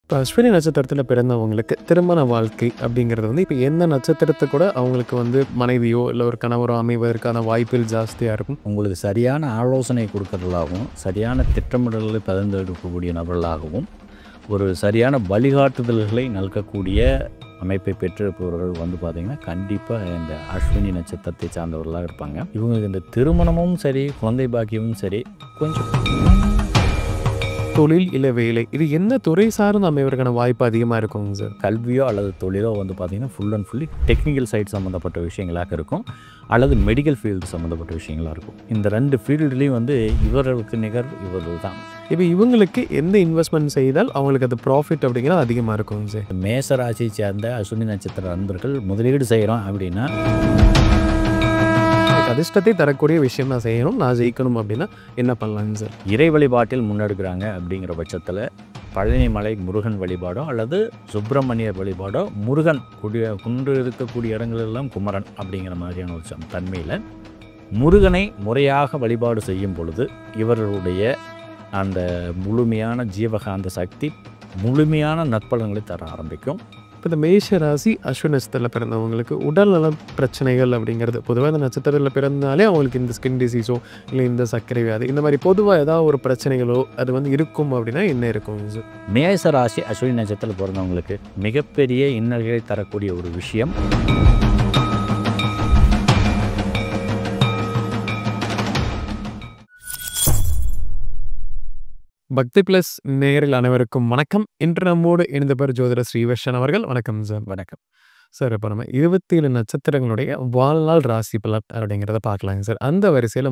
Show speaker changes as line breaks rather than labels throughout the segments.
இப்போ அஸ்வினி நட்சத்திரத்தில் பிறந்தவங்களுக்கு திருமண வாழ்க்கை அப்படிங்கிறது வந்து இப்போ எந்த நட்சத்திரத்தை கூட அவங்களுக்கு வந்து மனைவியோ இல்லை ஒரு கணவரோ அமைவதற்கான வாய்ப்புகள் ஜாஸ்தியாக இருக்கும்.
உங்களுக்கு சரியான ஆலோசனை கொடுக்கறதாகவும், சரியான திட்டமிடல்களை பரிந்துரைக்கக்கூடிய நபர்களாகவும், ஒரு சரியான வழிகாட்டுதல்களை நல்கக்கூடிய அமைப்பை பெற்றிருப்பவர்கள் வந்து பார்த்திங்கன்னா, கண்டிப்பாக இந்த அஸ்வினி நட்சத்திரத்தை சார்ந்தவர்களாக இருப்பாங்க. இவங்களுக்கு இந்த திருமணமும் சரி, குழந்தை பாக்கியமும் சரி, கொஞ்சம்
தொழில் இல்லை வேலை இது என்ன துறை சார்ந்து அமைவதற்கான வாய்ப்பு அதிகமாக இருக்குங்க சார்?
கல்வியோ அல்லது தொழிலோ வந்து பார்த்திங்கன்னா full and fully technical side சம்மந்தப்பட்ட விஷயங்களாக இருக்கும், அல்லது மெடிக்கல் ஃபீல்டு சம்மந்தப்பட்ட விஷயங்களாக இருக்கும். இந்த 2 ஃபீல்டுலேயும் வந்து இவர்களுக்கு நிகர் இவர்கள் தான்.
இப்போ இவங்களுக்கு எந்த இன்வெஸ்ட்மெண்ட் செய்தால் அவங்களுக்கு அது ப்ராஃபிட் அப்படிங்கிறது அதிகமாக இருக்குங்க சார்?
மேச ராசியை சேர்ந்த அஸ்வினி நட்சத்திர நண்பர்கள் முதலீடு செய்கிறோம் அப்படின்னா,
அதிர்ஷ்டத்தை தரக்கூடிய விஷயம் நான் செய்யணும், நான் ஜெயிக்கணும் அப்படின்னா என்ன பண்ணலாங்க சார்?
இறை வழிபாட்டில் முன்னெடுக்கிறாங்க அப்படிங்கிற பட்சத்தில் பழனிமலை முருகன் வழிபாடோ அல்லது சுப்பிரமணிய வழிபாடோ, முருகன் குன்று இருக்கக்கூடிய இடங்களெல்லாம் குமரன் அப்படிங்கிற மாதிரியான ஒரு தன்மையில் முருகனை முறையாக வழிபாடு செய்யும் பொழுது இவர்களுடைய அந்த முழுமையான ஜீவகாந்த சக்தி முழுமையான நற்பலன்களை தர ஆரம்பிக்கும்.
இப்போ இந்த மேஷ ராசி அஸ்வினி நட்சத்திரத்தில் பிறந்தவங்களுக்கு உடல்நல பிரச்சனைகள் அப்படிங்கிறது பொதுவாக இந்த நட்சத்திரத்தில் பிறந்தாலே அவங்களுக்கு இந்த ஸ்கின் டிசீஸோ இல்லை இந்த சர்க்கரை வியாதி இந்த மாதிரி பொதுவாக ஏதாவது ஒரு பிரச்சனைகளோ அது வந்து இருக்கும் அப்படின்னா என்ன இருக்கும் சார்?
மேச ராசி அஸ்வினி நட்சத்திரத்தில் பிறந்தவங்களுக்கு மிகப்பெரிய இன்னல்களை தரக்கூடிய ஒரு விஷயம்
பக்தி பிளஸ் நேயர்கள் அனைவருக்கும் வணக்கம். இன்று நம்மோடு இணைந்த பேர் ஜோதிடர் ஸ்ரீவர்ஷன் அவர்கள். வணக்கம் சார்.
வணக்கம்
சார். இப்போ நம்ம 27 நட்சத்திரங்களுடைய வாழ்நாள் ராசி பலன் அப்படிங்கிறத பார்க்கலாங்க சார். அந்த வரிசையில்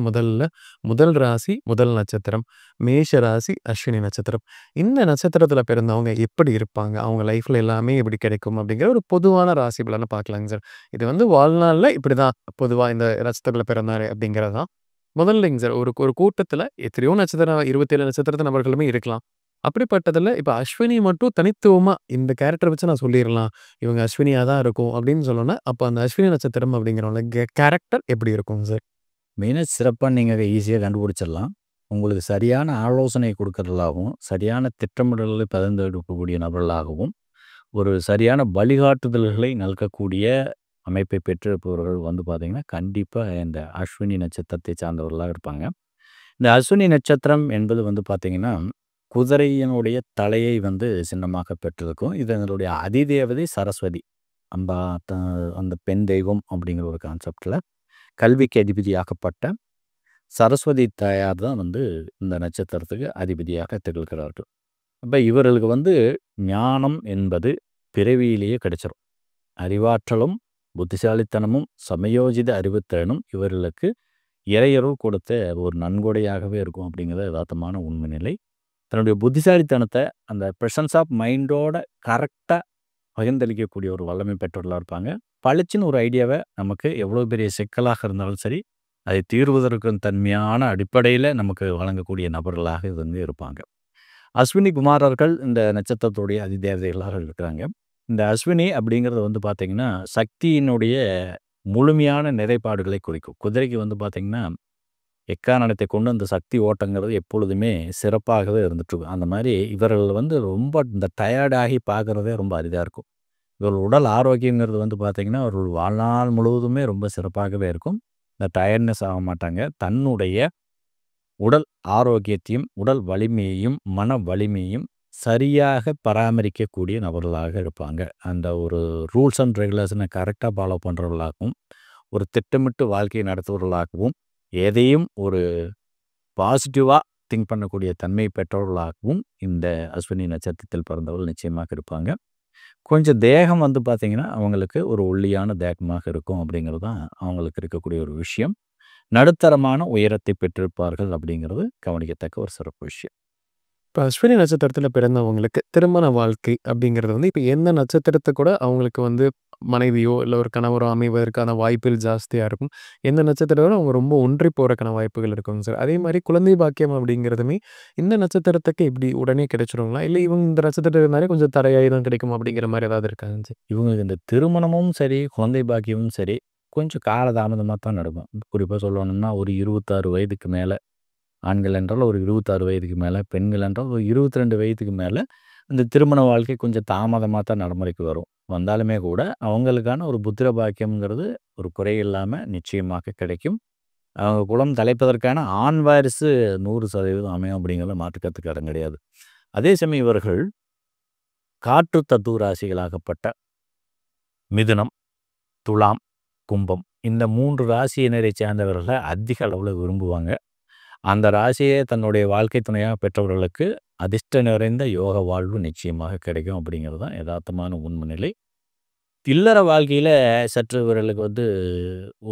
முதல் ராசி முதல் நட்சத்திரம் மேஷ ராசி அஸ்வினி நட்சத்திரம். இந்த நட்சத்திரத்தில் பிறந்தவங்க எப்படி இருப்பாங்க, அவங்க லைஃப்பில் எல்லாமே எப்படி கிடைக்கும் அப்படிங்கிற ஒரு பொதுவான ராசி பலனை பார்க்கலாங்க சார். இது வந்து வாழ்நாளில் இப்படி தான் பொதுவாக இந்த நட்சத்திரத்தில் பிறந்தாரு அப்படிங்கிறது தான் முதல்லைங்க சார். ஒரு கூட்டத்தில் எத்தனையோ நட்சத்திரம் 27 நட்சத்திரத்து நபர்களுமே இருக்கலாம். அப்படிப்பட்டதில் இப்போ அஸ்வினி மட்டும் தனித்துவமாக இந்த கேரக்டர் வச்சு நான் சொல்லிடலாம், இவங்க அஸ்வினியாக தான் இருக்கும் அப்படின்னு சொல்லணும்னா அப்போ அந்த அஸ்வினி நட்சத்திரம் அப்படிங்கிறவங்க கேரக்டர் எப்படி இருக்கும் சார்?
மெயினாக சிறப்பாக நீங்கள் ஈஸியாக கண்டுபிடிச்சிடலாம். உங்களுக்கு சரியான ஆலோசனை கொடுக்கறதாகவும், சரியான திட்டமிடல்களை பரிந்துரைக்கக்கூடிய நபர்களாகவும், ஒரு சரியான வழிகாட்டுதல்களை நல்கக்கூடிய அமைப்பை பெற்றிருப்பவர்கள் வந்து பார்த்திங்கன்னா, கண்டிப்பாக இந்த அஸ்வினி நட்சத்திரத்தை சார்ந்தவர்களாக இருப்பாங்க. இந்த அஸ்வினி நட்சத்திரம் என்பது வந்து பார்த்திங்கன்னா, குதிரையினுடைய தலையை வந்து சின்னமாக பெற்றிருக்கும். இதனுடைய அதிதேவதை சரஸ்வதி, அந்த அந்த பெண் தெய்வம் அப்படிங்கிற ஒரு கான்செப்டில் கல்விக்கு அதிபதியாகப்பட்ட சரஸ்வதி தாயார் தான் வந்து இந்த நட்சத்திரத்துக்கு அதிபதியாக திகழ்கிறார்கள். அப்போ இவர்களுக்கு வந்து ஞானம் என்பது பிறவியிலேயே கிடைச்சிரும். அறிவாற்றலும் புத்திசாலித்தனமும் சமயோஜித அறிவுத்திறனும் இவர்களுக்கு இறையருள் கொடுத்த ஒரு நன்கொடையாகவே இருக்கும் அப்படிங்கிறது யதார்த்தமான உண்மை நிலை. தன்னுடைய புத்திசாலித்தனத்தை அந்த ப்ரெசன்ஸ் ஆஃப் மைண்டோட கரெக்டாக பகிர்ந்தளிக்கக்கூடிய ஒரு வல்லமை பெற்றவர்களாக இருப்பாங்க. பளிச்சுன்னு ஒரு ஐடியாவை நமக்கு எவ்வளோ பெரிய சிக்கலாக இருந்தாலும் சரி, அதை தீர்வதற்கு தன்மையான அடிப்படையில் நமக்கு வழங்கக்கூடிய நபர்களாக இது வந்து இருப்பாங்க. அஸ்வினி குமாரர்கள் இந்த நட்சத்திரத்துடைய அதிதேவதைகளாக இருக்கிறாங்க. இந்த அஸ்வினி அப்படிங்கிறது வந்து பார்த்திங்கன்னா, சக்தியினுடைய முழுமையான நிறைபாடுகளை குறிக்கும். குதிரைக்கு வந்து பார்த்திங்கன்னா, எக்காரணத்தை கொண்டு அந்த சக்தி ஓட்டங்கிறது எப்பொழுதுமே சிறப்பாகவே இருந்துட்டுருக்கும். அந்த மாதிரி இவர்கள் வந்து ரொம்ப இந்த டயர்டாகி பார்க்குறதே ரொம்ப அரிதாக இருக்கும். இவர்கள் உடல் ஆரோக்கியங்கிறது வந்து பார்த்திங்கன்னா, அவர்கள் வாழ்நாள் முழுவதுமே ரொம்ப சிறப்பாகவே இருக்கும். இந்த டயர்ட்னஸ் ஆக மாட்டாங்க. தன்னுடைய உடல் ஆரோக்கியத்தையும் உடல் வலிமையையும் மன வலிமையையும் சரியாக பராமரிக்கக்கூடிய நபர்களாக இருப்பாங்க. அந்த ஒரு ரூல்ஸ் அண்ட் ரெகுலேஷனை கரெக்டாக ஃபாலோ பண்ணுறவர்களாகவும், ஒரு திட்டமிட்டு வாழ்க்கையை நடத்துவர்களாகவும், எதையும் ஒரு பாசிட்டிவாக திங்க் பண்ணக்கூடிய தன்மை பெற்றவர்களாகவும் இந்த அஸ்வினி நட்சத்திரத்தில் பிறந்தவர்கள் நிச்சயமாக இருப்பாங்க. கொஞ்சம் தேகம் வந்து பார்த்திங்கன்னா, அவங்களுக்கு ஒரு ஒல்லியான தேகமாக இருக்கும் அப்படிங்கிறது தான் அவங்களுக்கு இருக்கக்கூடிய ஒரு விஷயம். நடுத்தரமான உயரத்தை பெற்றிருப்பார்கள் அப்படிங்கிறது கவனிக்கத்தக்க ஒரு சிறப்பு விஷயம்.
இப்போ அஸ்வினி நட்சத்திரத்தில் பிறந்தவங்களுக்கு திருமண வாழ்க்கை அப்படிங்கிறது வந்து இப்போ எந்த நட்சத்திரத்தை கூட அவங்களுக்கு வந்து மனைவியோ இல்லை ஒரு கணவரோ அமைவதற்கான வாய்ப்புகள் ஜாஸ்தியாக இருக்கும். எந்த நட்சத்திரம் அவங்க ரொம்ப ஒன்றி போகிறக்கான வாய்ப்புகள் இருக்குங்க சார். அதே மாதிரி குழந்தை பாக்கியம் அப்படிங்கிறதுமே இந்த நட்சத்திரத்துக்கு இப்படி உடனே கிடைச்சிருங்களா, இல்லை இவங்க இந்த நட்சத்திரம் இருந்தாலே கொஞ்சம் தடையாகி தான் கிடைக்கும் அப்படிங்கிற மாதிரி ஏதாவது இருக்காங்க சார்?
இவங்களுக்கு இந்த திருமணமும் சரி, குழந்தை பாக்கியமும் சரி, கொஞ்சம் காலதாமதமாக தான் நடக்கும். குறிப்பாக சொல்லணும்னா ஒரு 26 வயதுக்கு மேலே, ஆண்கள் என்றால் ஒரு 26 வயதுக்கு மேலே, பெண்கள் என்றால் ஒரு 22 வயதுக்கு மேலே இந்த திருமண வாழ்க்கை கொஞ்சம் தாமதமா தான் நடைமுறைக்கு வரும். வந்தாலுமே கூட அவங்களுக்கான ஒரு புத்திர பாக்கியம்ங்கிறது ஒரு குறை இல்லாம நிச்சயமாக கிடைக்கும். அவங்க குலம் தலைப்பதற்கான ஆண் வாரிசு 100% அமையும் அப்படிங்கிறதுல மாற்று கருத்துக்கு இடம் கிடையாது. அதே சமயம் இவர்கள் காற்று தத்துவ ராசிகளாகப்பட்ட மிதுனம், துலாம், கும்பம் இந்த 3 ராசியினரை சேர்ந்தவர்களை அதிக அளவுல விரும்புவாங்க. அந்த ராசியை தன்னுடைய வாழ்க்கை துணையாக பெற்றவர்களுக்கு அதிர்ஷ்ட நிறைந்த யோக வாழ்வு நிச்சயமாக கிடைக்கும் அப்படிங்கிறது தான் யதார்த்தமான உண்மை நிலை. இல்லற வாழ்க்கையில சற்று இவர்களுக்கு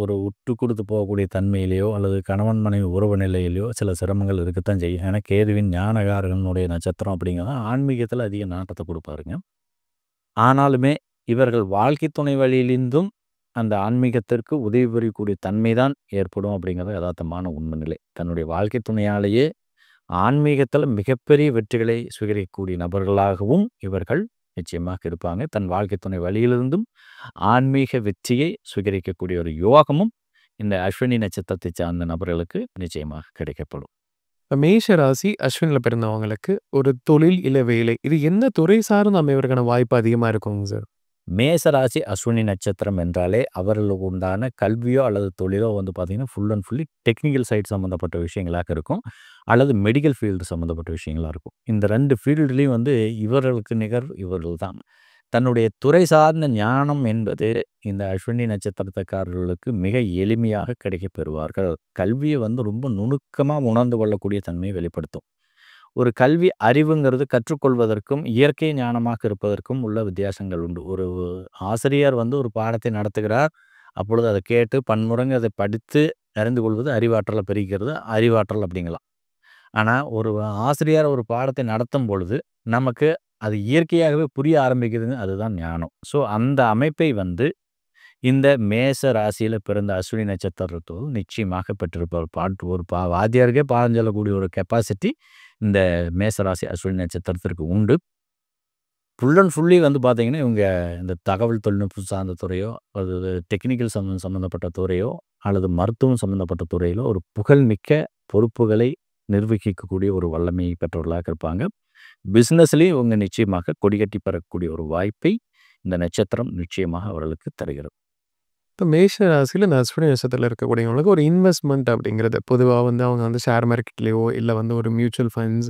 ஒரு விட்டு கொடுத்து போகக்கூடிய தன்மையிலேயோ அல்லது கணவன் மனைவி உறவு நிலையிலேயோ சில சிரமங்கள் இருக்கத்தான் செய்யும். ஏன்னா கேதுவின் ஞானகாரகனுடைய நட்சத்திரம் அப்படிங்கிறது ஆன்மீகத்தில் அதிக நாட்டத்தை கொடுப்பாருங்க. ஆனாலுமே இவர்கள் வாழ்க்கை துணை வழியிலிருந்தும் அந்த ஆன்மீகத்திற்கு உதவி புரியக்கூடிய தன்மை தான் ஏற்படும் அப்படிங்கிறது யதார்த்தமான உண்மை நிலை. தன்னுடைய வாழ்க்கை துணையாலேயே ஆன்மீகத்தில் மிகப்பெரிய வெற்றிகளை சுவீகரிக்கக்கூடிய நபர்களாகவும் இவர்கள் நிச்சயமாக இருப்பாங்க. தன் வாழ்க்கை துணை வழியிலிருந்தும் ஆன்மீக வெற்றியை சுவீகரிக்கக்கூடிய ஒரு யோகமும் இந்த அஸ்வினி நட்சத்திரத்தை சார்ந்த நபர்களுக்கு நிச்சயமாக கிடைக்கப்படும்.
இப்ப மேஷ ராசி அஸ்வினில பிறந்தவங்களுக்கு ஒரு தொழில் இல்ல வேலை இது எந்த துறை சார்ந்து அமைவதற்கான வாய்ப்பு அதிகமா இருக்குங்க சார்?
மேசராசி அஸ்வினி நட்சத்திரம் என்றாலே அவர்களுக்கு உண்டான கல்வியோ அல்லது தொழிலோ பார்த்தீங்கன்னா full and fully technical side சம்மந்தப்பட்ட விஷயங்களாக இருக்கும். அல்லது மெடிக்கல் ஃபீல்டு சம்மந்தப்பட்ட விஷயங்களா இருக்கும். இந்த 2 ஃபீல்டுலேயும் இவர்களுக்கு நிகர் இவர்கள் தான். தன்னுடைய துறை சார்ந்த ஞானம் என்பது இந்த அஸ்வினி நட்சத்திரக்காரர்களுக்கு மிக எளிமையாக கிடைக்கப் பெறுவார்கள். கல்வியை ரொம்ப நுணுக்கமாக உணர்ந்து கொள்ளக்கூடிய தன்மையை வெளிப்படுத்தும். ஒரு கல்வி அறிவுங்கிறது கற்றுக்கொள்வதற்கும் இயற்கை ஞானமாக இருப்பதற்கும் உள்ள வித்தியாசங்கள் உண்டு. ஒரு ஆசிரியர் ஒரு பாடத்தை நடத்துகிறார். அப்பொழுது அதை கேட்டு பன்முறை அதை படித்து அறிந்து கொள்வது அறிவாற்றலை பெருகிறது அறிவாற்றல் அப்படிங்கலாம். ஆனால் ஒரு ஆசிரியர் ஒரு பாடத்தை நடத்தும் பொழுது நமக்கு அது இயற்கையாகவே புரிய ஆரம்பிக்குதுங்க. அதுதான் ஞானம். ஸோ அந்த அமைப்பை இந்த மேச ராசியில் பிறந்த அஸ்வினி நட்சத்திரத்தோடு நிச்சயமாக பெற்றிருப்பார். ஒரு வாத்தியாருக்கே பாடம் சொல்லக்கூடிய ஒரு கெப்பாசிட்டி இந்த மேசராசி அஸ்வினி நட்சத்திரத்திற்கு உண்டு. ஃபுல் அண்ட் ஃபுல்லி பார்த்தீங்கன்னா இவங்க இந்த தகவல் தொழில்நுட்பம் சார்ந்த துறையோ அல்லது டெக்னிக்கல் சம்மந்தப்பட்ட துறையோ அல்லது மருத்துவம் சம்மந்தப்பட்ட துறையிலோ ஒரு புகழ்மிக்க பொறுப்புகளை நிர்வகிக்கக்கூடிய ஒரு வல்லமையை பெற்றவர்களாக இருப்பாங்க. பிஸ்னஸ்லேயும் இவங்க நிச்சயமாக கொடிகட்டி பெறக்கூடிய ஒரு வாய்ப்பை இந்த நட்சத்திரம் நிச்சயமாக அவர்களுக்கு தருகிறது.
இப்போ மேஷ ராசியில் இந்த அஸ்வினி நட்சத்திரத்தில் இருக்கக்கூடியவங்களுக்கு ஒரு இன்வெஸ்ட்மெண்ட் அப்படிங்கிறது பொதுவாக அவங்க ஷேர் மார்க்கெட்லேயோ இல்லை ஒரு மியூச்சுவல் ஃபண்ட்ஸ்,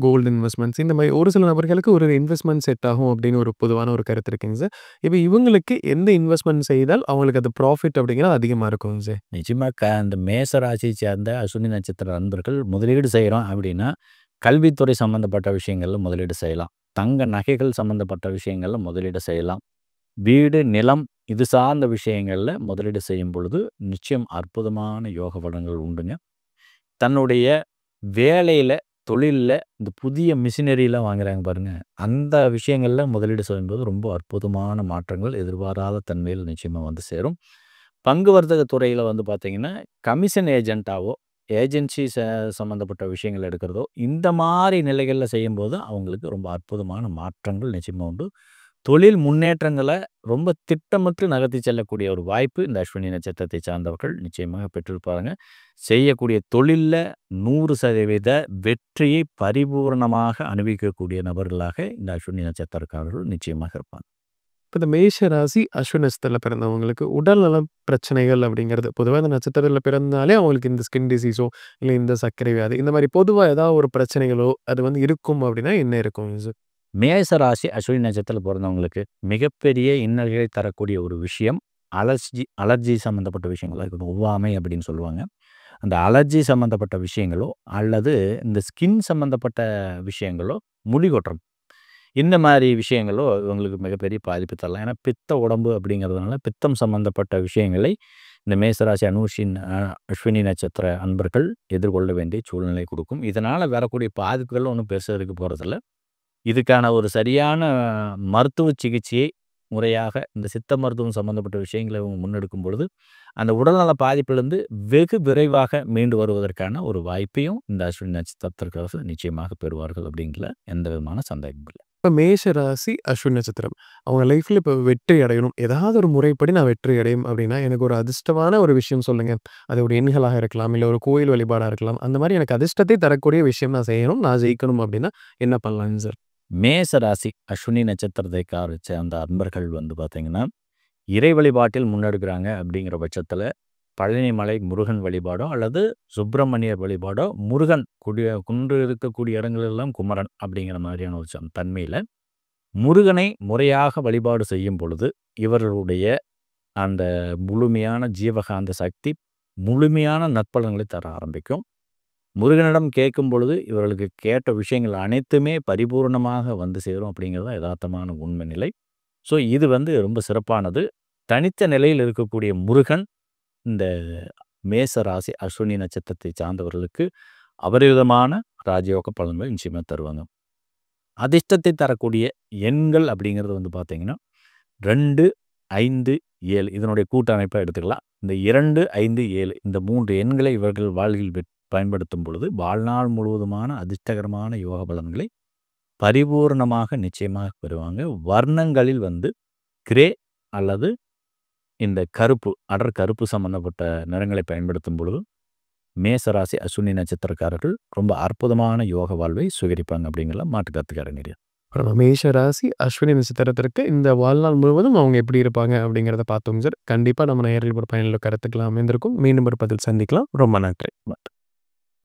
கோல்டு இன்வெஸ்ட்மெண்ட்ஸ் இந்த மாதிரி ஒரு சில நபர்களுக்கு ஒரு இன்வெஸ்ட்மெண்ட் செட் ஆகும் அப்படின்னு ஒரு பொதுவான ஒரு கருத்து இருக்குங்க சார். இப்போ இவங்களுக்கு எந்த இன்வெஸ்ட்மெண்ட் செய்தால் அவங்களுக்கு அது ப்ராஃபிட் அப்படிங்கிறது அதிகமாக இருக்குங்க சார்?
நிச்சயமாக இந்த மேச ராசியை சேர்ந்த அஸ்வினி நட்சத்திர நண்பர்கள் முதலீடு செய்கிறோம் அப்படின்னா கல்வித்துறை சம்மந்தப்பட்ட விஷயங்களில் முதலீடு செய்யலாம். தங்க நகைகள் சம்மந்தப்பட்ட விஷயங்களில் முதலீடு செய்யலாம். வீடு, நிலம் இது சார்ந்த விஷயங்களில் முதலீடு செய்யும் பொழுது நிச்சயம் அற்புதமான யோக பலன்கள் உண்டுங்க. தன்னுடைய வேலையில் தொழிலில் இந்த புதிய மிஷினரிலாம் வாங்குறாங்க பாருங்கள், அந்த விஷயங்களில் முதலீடு செய்யும்போது ரொம்ப அற்புதமான மாற்றங்கள் எதிர்பாராத தன்மையில் நிச்சயமாக சேரும். பங்கு வர்த்தக துறையில் பார்த்திங்கன்னா கமிஷன் ஏஜென்ட்டாவோ ஏஜென்சி சம்மந்தப்பட்ட விஷயங்கள் எடுக்கிறதோ இந்த மாதிரி நிலைகளில் செய்யும்போது அவங்களுக்கு ரொம்ப அற்புதமான மாற்றங்கள் நிச்சயமாக உண்டு. தொழில் முன்னேற்றங்களை ரொம்ப திட்டமிட்டு நகர்த்தி செல்லக்கூடிய ஒரு வாய்ப்பு இந்த அஸ்வினி நட்சத்திரத்தை சார்ந்தவர்கள் நிச்சயமாக பெற்றிருப்பாங்க. செய்யக்கூடிய தொழிலில் 100% வெற்றியை பரிபூர்ணமாக அனுபவிக்கக்கூடிய நபர்களாக இந்த அஸ்வினி நட்சத்திரக்காரர்கள் நிச்சயமாக இருப்பாங்க.
இப்போ இந்த மேஷ ராசி அஸ்வினி நட்சத்திரத்தில் பிறந்தவங்களுக்கு உடல் நலம் பிரச்சனைகள் அப்படிங்கிறது பொதுவாக இந்த நட்சத்திரத்தில் பிறந்தாலே அவங்களுக்கு இந்த ஸ்கின் டிசீஸோ இல்லை இந்த சர்க்கரை வியாதி இந்த மாதிரி பொதுவாக ஏதாவது ஒரு பிரச்சனைகளோ அது இருக்கும் அப்படின்னா என்ன இருக்கும் சார்?
மேச ராசி அஸ்வினி நட்சத்திரத்தில் பிறந்தவங்களுக்கு மிகப்பெரிய இன்னல்களை தரக்கூடிய ஒரு விஷயம் அலர்ஜி சம்மந்தப்பட்ட விஷயங்களோ இருக்கட்டும், ஒவ்வாமை அப்படின்னு சொல்லுவாங்க. அந்த அலர்ஜி சம்மந்தப்பட்ட விஷயங்களோ அல்லது இந்த ஸ்கின் சம்மந்தப்பட்ட விஷயங்களோ, முடி கொட்டுறது இந்த மாதிரி விஷயங்களோ இவங்களுக்கு மிகப்பெரிய பாதிப்பு தரலாம். ஏன்னா பித்த உடம்பு அப்படிங்கிறதுனால பித்தம் சம்மந்தப்பட்ட விஷயங்களை இந்த மேசராசி அஸ்வினி நட்சத்திர அன்பர்கள் எதிர்கொள்ள வேண்டிய சூழ்நிலை கொடுக்கும். இதனால் வரக்கூடிய பாதிப்புகள் ஒன்றும் பெருசாக இருக்க போகிறதில்ல. இதுக்கான ஒரு சரியான மருத்துவ சிகிச்சையை முறையாக இந்த சித்த மருத்துவம் சம்மந்தப்பட்ட விஷயங்களை இவங்க முன்னெடுக்கும் பொழுது அந்த உடல்நல பாதிப்பிலிருந்து வெகு விரைவாக மீண்டு வருவதற்கான ஒரு வாய்ப்பையும் இந்த அஸ்வினி நட்சத்திரக்காரர்கள் நிச்சயமாக பெறுவார்கள் அப்படிங்கிற எந்த விதமான சந்தேகமும் இல்லை.
இப்போ மேஷ ராசி அஸ்வினி நட்சத்திரம் அவங்க லைஃப்பில் இப்போ வெற்றி அடையணும், ஏதாவது ஒரு முறைப்படி நான் வெற்றி அடையும் அப்படின்னா எனக்கு ஒரு அதிர்ஷ்டமான ஒரு விஷயம் சொல்லுங்கள். அது ஒரு எண்களாக இருக்கலாம், இல்லை ஒரு கோயில் வழிபாடாக இருக்கலாம். அந்த மாதிரி எனக்கு அதிர்ஷ்டத்தை தரக்கூடிய விஷயம் நான் செய்யணும், நான் ஜெயிக்கணும் அப்படின்னா என்ன பண்ணலாங்க சார்?
மேச ராசி அஸ்வினி நட்சத்திரத்தை சேர்ந்த அன்பர்கள் வந்து பார்த்தீங்கன்னா, இறை வழிபாட்டில் முன்னெடுக்கிறாங்க அப்படிங்கிற பட்சத்தில் பழனி மலை முருகன் வழிபாடோ அல்லது சுப்பிரமணியர் வழிபாடோ, முருகன் குன்று இருக்கக்கூடிய இடங்களெல்லாம் குமரன் அப்படிங்கிற மாதிரியான ஒரு தன்மையில் முருகனை முறையாக வழிபாடு செய்யும் பொழுது இவர்களுடைய அந்த முழுமையான ஜீவகாந்த சக்தி முழுமையான நற்பலன்களை தர ஆரம்பிக்கும். முருகனிடம் கேட்கும் பொழுது இவர்களுக்கு கேட்ட விஷயங்கள் அனைத்துமே பரிபூர்ணமாக வந்து சேரும் அப்படிங்கிறது யதார்த்தமான உண்மை நிலை. ஸோ இது வந்து ரொம்ப சிறப்பானது. தனித்த நிலையில் இருக்கக்கூடிய முருகன் இந்த மேச ராசி அஸ்வினி நட்சத்திரத்தை சார்ந்தவர்களுக்கு அபரிவிதமான ராஜயோக பலன்கள் நிச்சயமாக தருவாங்க. அதிர்ஷ்டத்தை தரக்கூடிய எண்கள் அப்படிங்கிறது வந்து பார்த்தீங்கன்னா 2, 5, 7 இதனுடைய கூட்டமைப்பை எடுத்துக்கலாம். இந்த 2, 5, 7 இந்த 3 எண்களை இவர்கள் வாழ்வில் பயன்படுத்தும் பொழுது வாழ்நாள் முழுவதுமான அதிர்ஷ்டகரமான யோக பலன்களை பரிபூர்ணமாக நிச்சயமாக பெறுவாங்க. வர்ணங்களில் வந்து கிரே அல்லது இந்த கருப்பு, அடர் கருப்பு சம்பந்தப்பட்ட நிறங்களை பயன்படுத்தும் பொழுது மேசராசி அஸ்வினி நட்சத்திரக்காரர்கள் ரொம்ப அற்புதமான யோக வாழ்வை சுகரிப்பாங்க அப்படிங்கிற மாற்று கருத்துக்கார நிறைய.
மேஷ ராசி அஸ்வினி நட்சத்திரத்திற்கு இந்த வாழ்நாள் முழுவதும் அவங்க எப்படி இருப்பாங்க அப்படிங்கிறத பார்த்தோம் சார். கண்டிப்பாக நம்ம நேரில் ஒரு பயனுள்ள கருத்துக்கள் அமைந்திருக்கும். மீண்டும் ஒரு பதில் சந்திக்கலாம். ரொம்ப நன்றி.